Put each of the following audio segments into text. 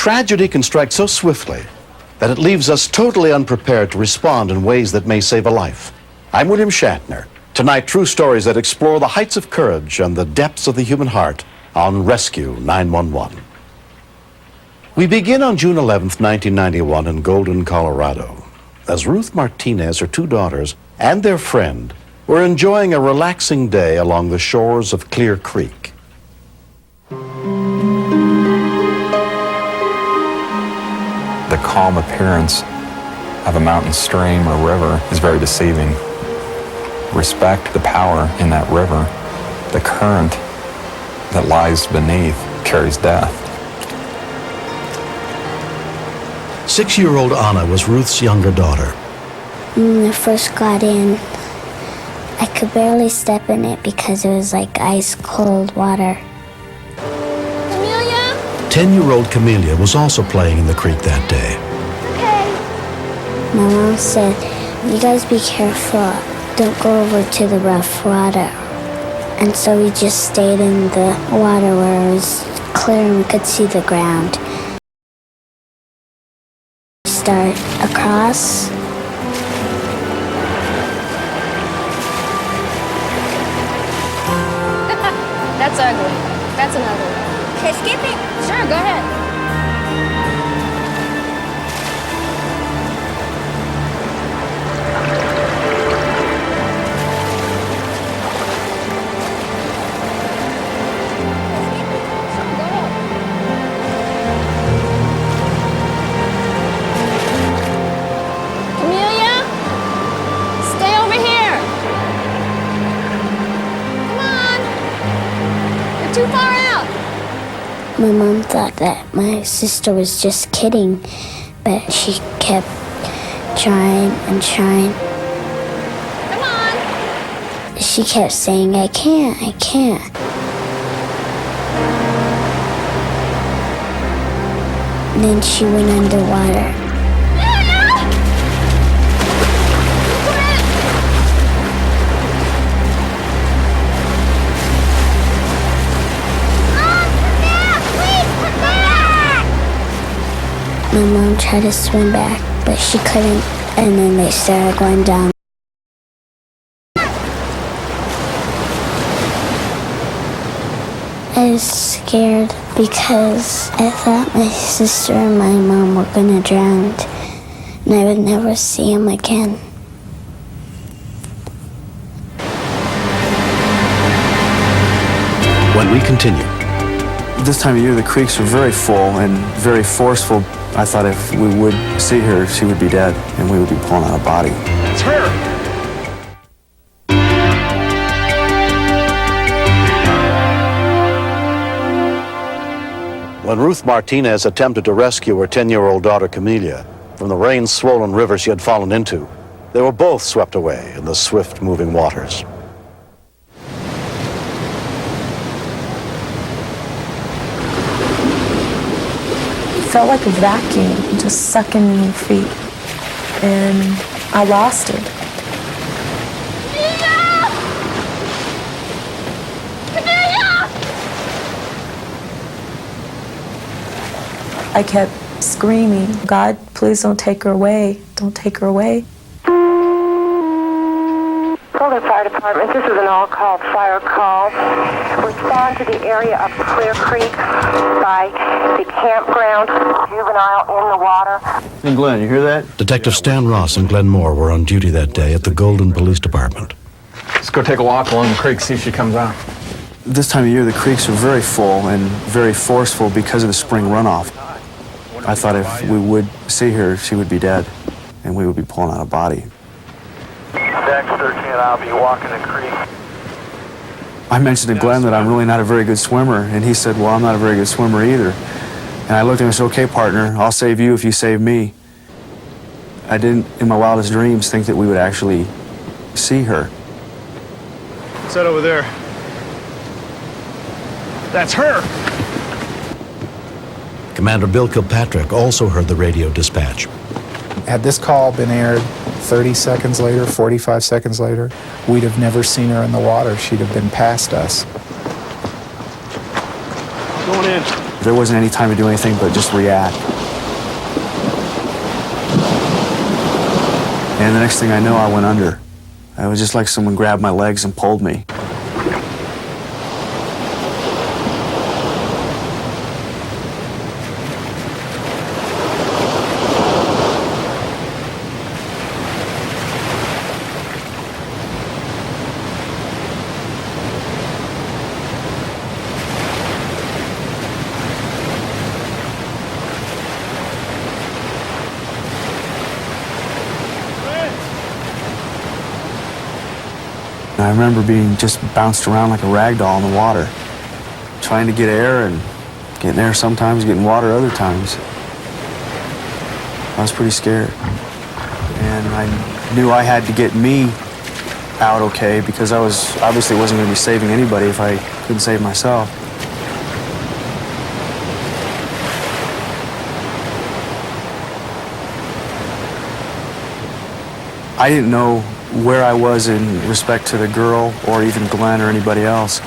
tragedy can strike so swiftly that it leaves us totally unprepared to respond in ways that may save a life. I'm William Shatner. Tonight, true stories that explore the heights of courage and the depths of the human heart on Rescue 911. We begin on June 11th, 1991 in Golden, Colorado, as Ruth Martinez, her two daughters, and their friend were enjoying a relaxing day along the shores of Clear Creek. The calm appearance of a mountain stream or river is very deceiving. Respect the power in that river. The current that lies beneath carries death. 6-year-old Anna was Ruth's younger daughter. When I first got in, I could barely step in it because it was like ice cold water. 10-year-old Camelia was also playing in the creek that day. Okay. My mom said, "You guys be careful. Don't go over to the rough water." And so we just stayed in the water where it was clear and we could see the ground. Start across. That's ugly. That's another one. Okay, skip it. Sure, go ahead. Camelia, stay over here. Come on. You're too far out. My mom thought that my sister was just kidding, but she kept trying and trying. Come on. She kept saying, I can't. And then she went underwater. My mom tried to swim back, but she couldn't, and then they started going down. I was scared because I thought my sister and my mom were gonna drown, and I would never see them again. When we continue. This time of year, the creeks are very full and very forceful. I thought if we would see her, she would be dead, and we would be pulling out a body. It's her! When Ruth Martinez attempted to rescue her 10-year-old daughter Camelia from the rain-swollen river she had fallen into, they were both swept away in the swift-moving waters. It felt like a vacuum just sucking in your feet, and I lost it. I kept screaming, "God, please don't take her away. Don't take her away." Golden Fire Department, this is an all-call fire call. Respond to the area of Clear Creek by the campground, juvenile in the water. Hey, Glenn, you hear that? Detective Stan Ross and Glenn Moore were on duty that day at the Golden Police Department. Let's go take a walk along the creek, see if she comes out. This time of year, the creeks are very full and very forceful because of the spring runoff. I thought if we would see her, she would be dead, and we would be pulling out a body. Dexter and I'll be walking the creek. I mentioned to Glenn that I'm really not a very good swimmer, and he said, well, I'm not a very good swimmer either. And I looked at him and said, okay, partner, I'll save you if you save me. I didn't, in my wildest dreams, think that we would actually see her. What's that over there? That's her! Commander Bill Kilpatrick also heard the radio dispatch. Had this call been aired 30 seconds later, 45 seconds later, we'd have never seen her in the water. She'd have been past us. Going in. There wasn't any time to do anything but just react. And the next thing I know, I went under. It was just like someone grabbed my legs and pulled me. I remember being just bounced around like a rag doll in the water, trying to get air and getting air sometimes, getting water other times. I was pretty scared. And I knew I had to get me out okay because I obviously wasn't going to be saving anybody if I couldn't save myself. I didn't know where I was in respect to the girl or even Glenn or anybody else.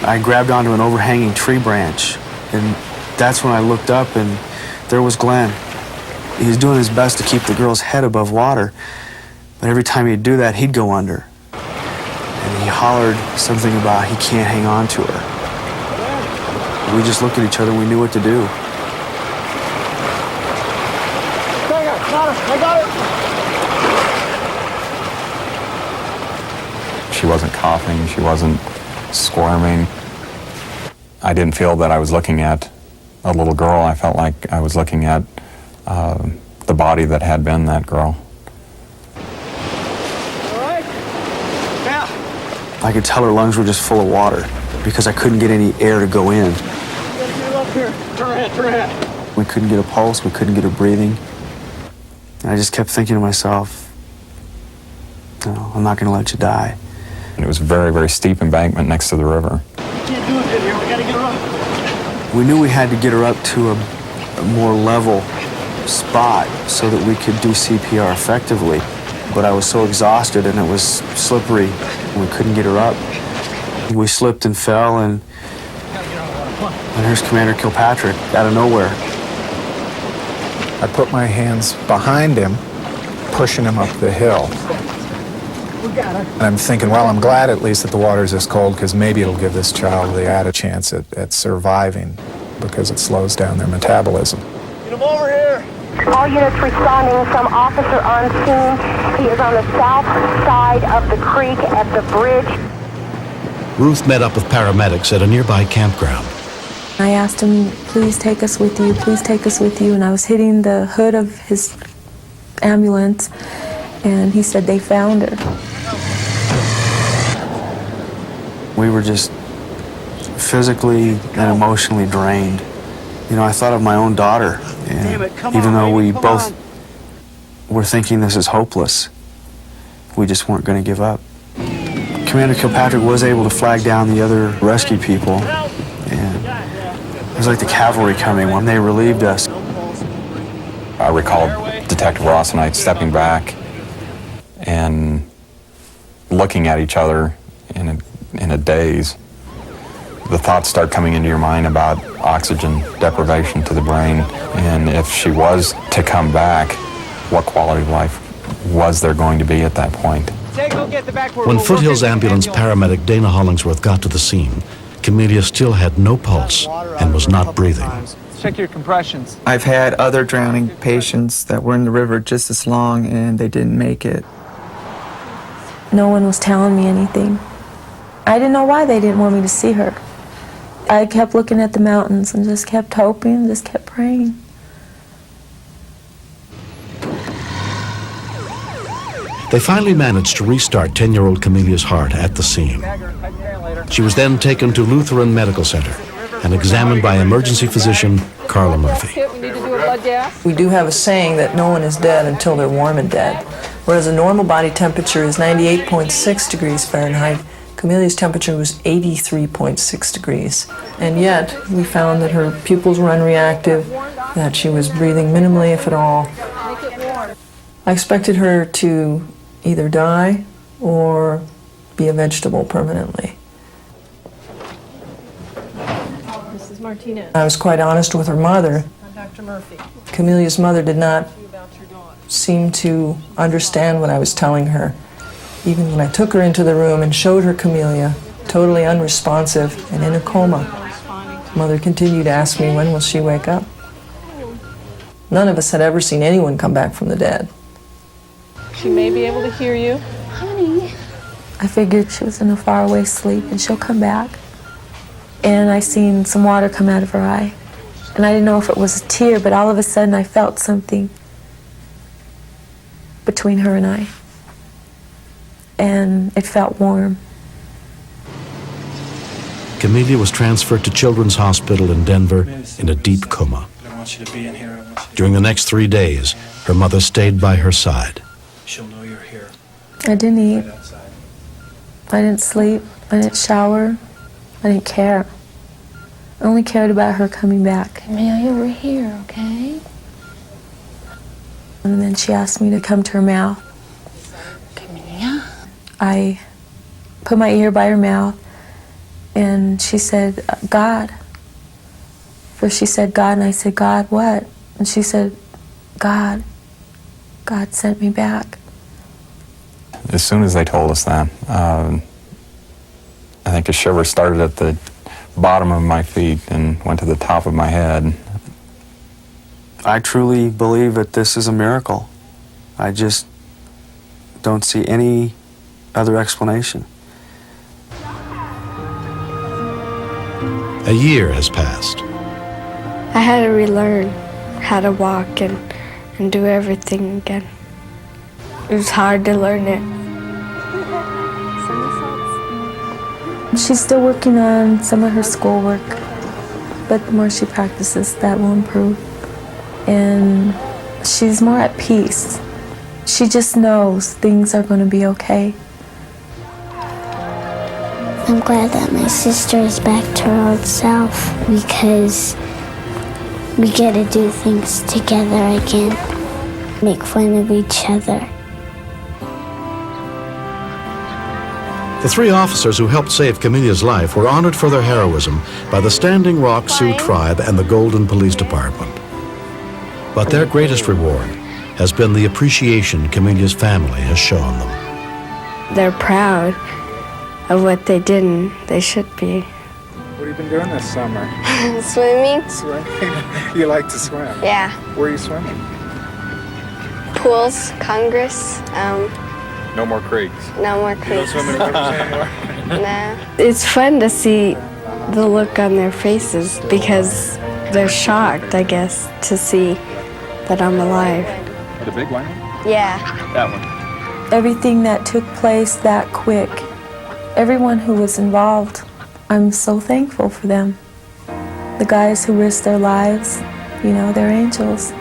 I grabbed onto an overhanging tree branch, and that's when I looked up, and there was Glenn. He was doing his best to keep the girl's head above water, but every time he'd do that, he'd go under. And he hollered something about he can't hang on to her. We just looked at each other and we knew what to do. I got her! She wasn't coughing, she wasn't squirming. I didn't feel that I was looking at a little girl. I felt like I was looking at the body that had been that girl. All right? Yeah. I could tell her lungs were just full of water because I couldn't get any air to go in. Get her up here. Turn ahead. We couldn't get a pulse, we couldn't get her breathing. And I just kept thinking to myself, no, I'm not going to let you die. And it was a very, very steep embankment next to the river. Can't do it in here. We gotta get her up. We knew we had to get her up to a more level spot so that we could do CPR effectively. But I was so exhausted and it was slippery, we couldn't get her up. We slipped and fell, and here's Commander Kilpatrick out of nowhere. I put my hands behind him, pushing him up the hill. And I'm thinking, well, I'm glad at least that the water's this cold because maybe it'll give this child the added chance at surviving because it slows down their metabolism. Get him over here. All units responding, some officer on scene. He is on the south side of the creek at the bridge. Ruth met up with paramedics at a nearby campground. I asked him, please take us with you, please take us with you. And I was hitting the hood of his ambulance, and he said they found her. We were just physically and emotionally drained. You know, I thought of my own daughter, and even though we both were thinking this is hopeless, we just weren't going to give up. Commander Kilpatrick was able to flag down the other rescue people, and it was like the cavalry coming when they relieved us. I recalled Detective Ross and I stepping back and looking at each other in a daze. The thoughts start coming into your mind about oxygen deprivation to the brain, and if she was to come back, what quality of life was there going to be at that point? When Foothills ambulance paramedic Dana Hollingsworth got to the scene, Camellia still had no pulse and was not breathing. Check your compressions. I've had other drowning patients that were in the river just as long and they didn't make it. No one was telling me anything. I didn't know why they didn't want me to see her. I kept looking at the mountains and just kept hoping, just kept praying. They finally managed to restart 10-year-old Camelia's heart at the scene. She was then taken to Lutheran Medical Center and examined by emergency physician Carla Murphy. We do have a saying that no one is dead until they're warm and dead. Whereas a normal body temperature is 98.6 degrees Fahrenheit, Camelia's temperature was 83.6 degrees. And yet, we found that her pupils were unreactive, that she was breathing minimally, if at all. I expected her to either die or be a vegetable permanently. Martinez. I was quite honest with her mother. Dr. Murphy. Camelia's mother did not seem to understand what I was telling her. Even when I took her into the room and showed her Camelia, totally unresponsive and in a coma, Mother continued to ask me, when will she wake up? None of us had ever seen anyone come back from the dead. She may be able to hear you. Honey. I figured she was in a faraway sleep and she'll come back. And I seen some water come out of her eye. And I didn't know if it was a tear, but all of a sudden I felt something between her and I. And it felt warm. Camelia was transferred to Children's Hospital in Denver in a deep coma. I want you to be in here. During the next 3 days, her mother stayed by her side. She'll know you're here. I didn't eat. Right outside. I didn't sleep. I didn't shower. I didn't care. I only cared about her coming back. Camelia, we're here, okay? And then she asked me to come to her mouth. Camelia? I put my ear by her mouth, and she said, God. First she said, God, and I said, God, what? And she said, God. God sent me back. As soon as they told us that, I think a shiver started at the bottom of my feet and went to the top of my head. I truly believe that this is a miracle. I just don't see any other explanation. A year has passed. I had to relearn how to walk and do everything again. It was hard to learn it. She's still working on some of her schoolwork, but the more she practices, that will improve. And she's more at peace. She just knows things are going to be okay. I'm glad that my sister is back to her old self because we get to do things together again, make fun of each other. The 3 officers who helped save Camelia's life were honored for their heroism by the Standing Rock Sioux Tribe and the Golden Police Department. But their greatest reward has been the appreciation Camelia's family has shown them. They're proud of what they did, and they should be. What have you been doing this summer? Swimming? Swimming? You like to swim? Yeah. Where are you swimming? Pools, Congress, No more creeks. no more creeks. anymore? No. It's fun to see the look on their faces because they're shocked, I guess, to see that I'm alive. The big one? Yeah. That one. Everything that took place that quick, everyone who was involved, I'm so thankful for them. The guys who risked their lives, you know, they're angels.